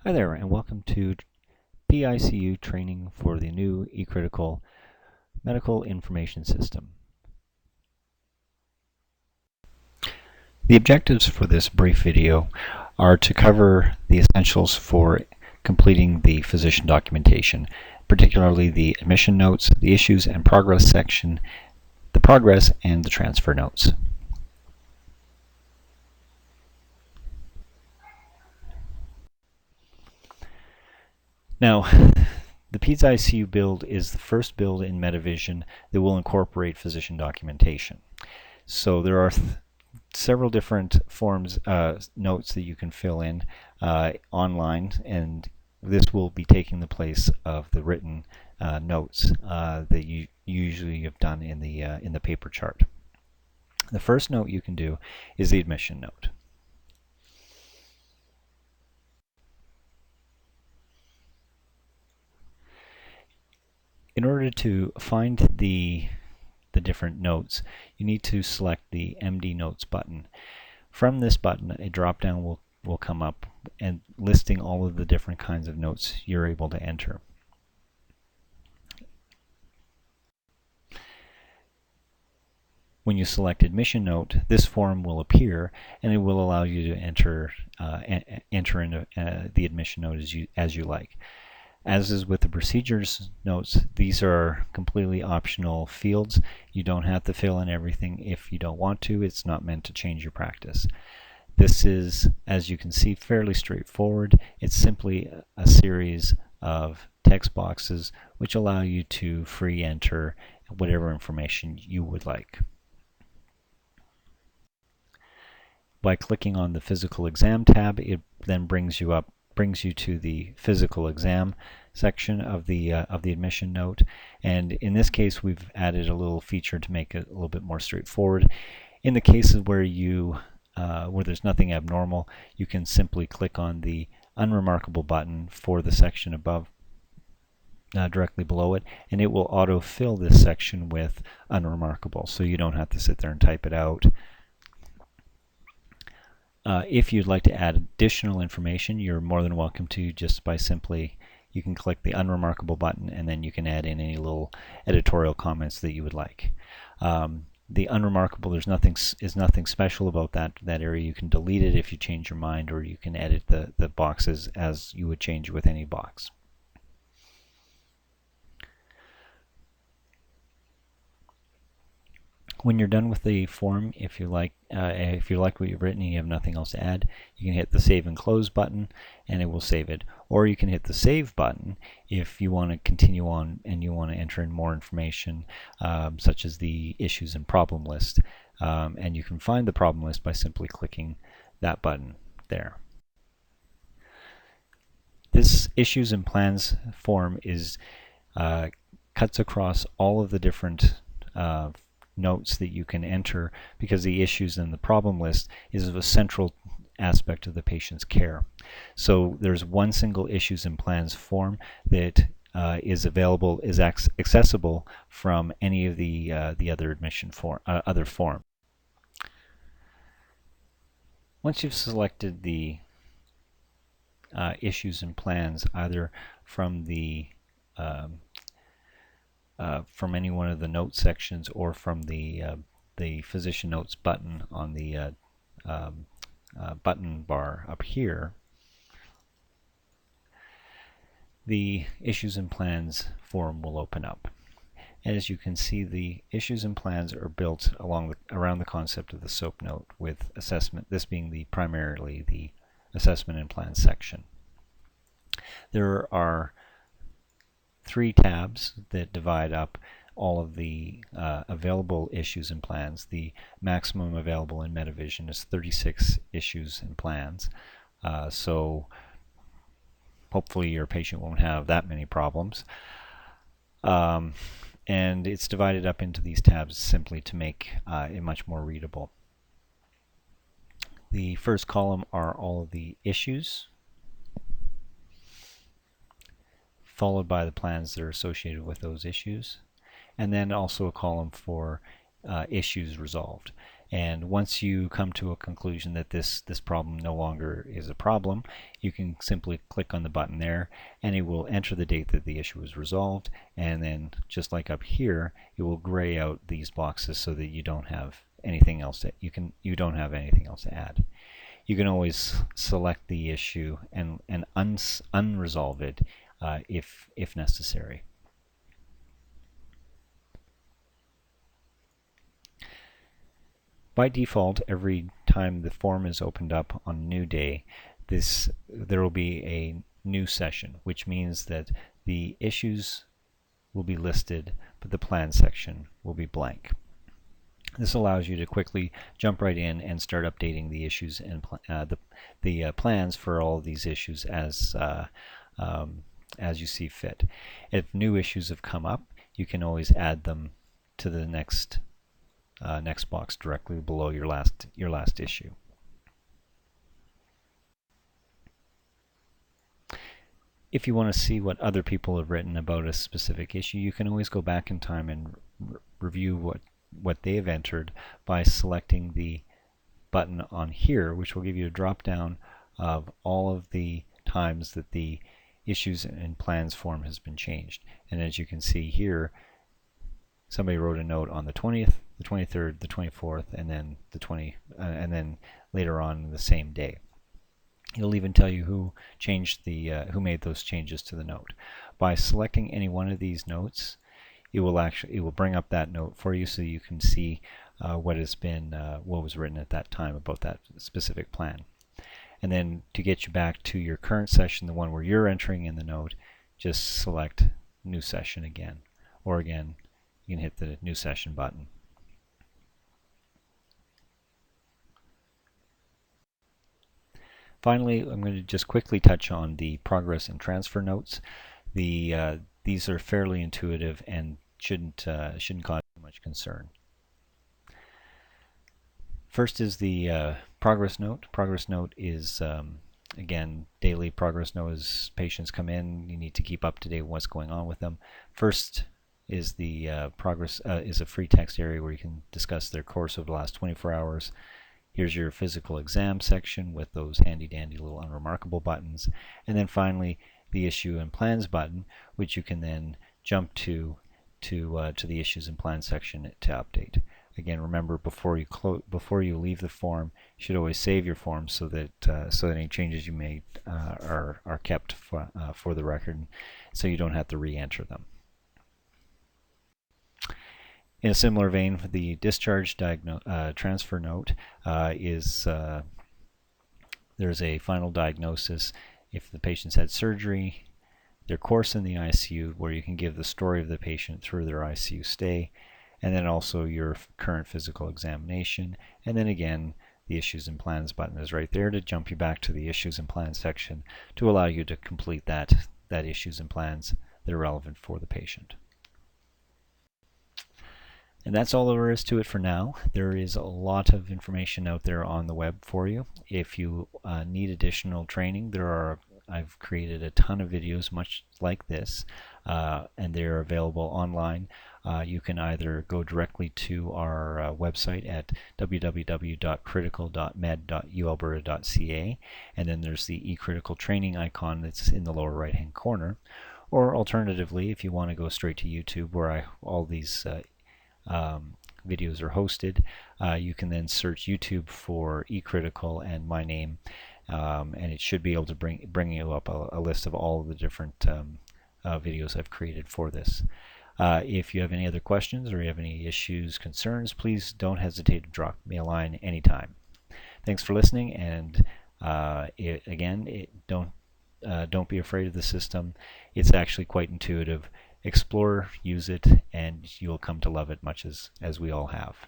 Hi there, and welcome to PICU training for the new eCritical Medical Information System. The objectives for this brief video are to cover the essentials for completing the physician documentation, particularly the admission notes, the issues and progress section, the progress, and the transfer notes. Now, the PICU build is the first build in Medivision that will incorporate physician documentation. So there are several different forms, notes that you can fill in online, and this will be taking the place of the written notes that you usually have done in the paper chart. The first note you can do is the admission note. In order to find the different notes, you need to select the MD Notes button. From this button, a drop-down will come up and listing all of the different kinds of notes you're able to enter. When you select Admission Note, this form will appear, and it will allow you to enter into the admission note as you like. As is with the procedures notes, these are completely optional fields. You don't have to fill in everything if you don't want to. It's not meant to change your practice. This is, as you can see, fairly straightforward. It's simply a series of text boxes which allow you to free enter whatever information you would like. By clicking on the Physical Exam tab, it then brings you to the physical exam section of the admission note, and in this case we've added a little feature to make it a little bit more straightforward. In the cases where where there's nothing abnormal, you can simply click on the unremarkable button for the section above, directly below it, and it will auto-fill this section with unremarkable, so you don't have to sit there and type it out. If you'd like to add additional information, you're more than welcome to, just by simply, you can click the unremarkable button and then you can add in any little editorial comments that you would like. The unremarkable, is nothing special about that area. You can delete it if you change your mind, or you can edit the boxes as you would change with any box. When you're done with the form, if you like what you've written and you have nothing else to add, you can hit the Save and Close button and it will save it. Or you can hit the Save button if you want to continue on and you want to enter in more information, such as the issues and problem list. And you can find the problem list by simply clicking that button there. This Issues and Plans form cuts across all of the different notes that you can enter, because the issues in the problem list is a central aspect of the patient's care. So there's one single Issues and Plans form that is accessible from any of the other admission other form. Once you've selected the Issues and Plans, either from the from any one of the note sections or from the physician notes button on the button bar up here, the Issues and Plans form will open up. And as you can see, the Issues and Plans are built around the concept of the SOAP note, with assessment, this being primarily the assessment and plan section. There are 3 tabs that divide up all of the available issues and plans. The maximum available in Medivision is 36 issues and plans. So hopefully your patient won't have that many problems. And it's divided up into these tabs simply to make it much more readable. The first column are all of the issues, followed by the plans that are associated with those issues, and then also a column for issues resolved. And once you come to a conclusion that this problem no longer is a problem, you can simply click on the button there, and it will enter the date that the issue was resolved. And then, just like up here, it will gray out these boxes so that you don't have anything else that you don't have anything else to add. You can always select the issue and unresolve it if necessary. By default, every time the form is opened up on a new day, there will be a new session, which means that the issues will be listed, but the plan section will be blank. This allows you to quickly jump right in and start updating the issues and the plans for all of these issues as you see fit. If new issues have come up, you can always add them to the next box directly below your last issue. If you want to see what other people have written about a specific issue, you can always go back in time and review what they have entered by selecting the button on here, which will give you a drop down of all of the times that the issues and plans form has been changed. And as you can see here, somebody wrote a note on the 20th, the 23rd, the 24th, and then and then later on the same day. It'll even tell you who made those changes to the note. By selecting any one of these notes, it will bring up that note for you, so you can see what was written at that time about that specific plan. And then to get you back to your current session, the one where you're entering in the note, just select New Session again, or again, you can hit the New Session button. Finally, I'm going to just quickly touch on the progress and transfer notes. These are fairly intuitive and shouldn't cause too much concern. First is the progress note. Progress note is again, daily progress note. As patients come in, you need to keep up to date with what's going on with them. First is the progress is a free text area where you can discuss their course over the last 24 hours. Here's your physical exam section with those handy dandy little unremarkable buttons. And then finally, the issue and plans button, which you can then jump to the issues and plans section to update. Again, remember, before you leave the form, you should always save your form so that any changes you made are kept for the record, so you don't have to re-enter them. In a similar vein, the discharge transfer note is there's a final diagnosis if the patient's had surgery, their course in the ICU, where you can give the story of the patient through their ICU stay, and then also your current physical examination. And then again, the issues and plans button is right there to jump you back to the issues and plans section to allow you to complete that issues and plans that are relevant for the patient. And that's all there is to it for now. There is a lot of information out there on the web for you. If you need additional training, I've created a ton of videos much like this, and they're available online. You can either go directly to our website at www.critical.med.ualberta.ca, and then there's the eCritical training icon that's in the lower right hand corner. Or alternatively, if you want to go straight to YouTube, where all these videos are hosted, you can then search YouTube for eCritical and my name, and it should be able to bring you up a list of all of the different videos I've created for this. If you have any other questions or you have any issues, concerns, please don't hesitate to drop me a line anytime. Thanks for listening, and don't be afraid of the system. It's actually quite intuitive. Explore, use it, and you'll come to love it much as we all have.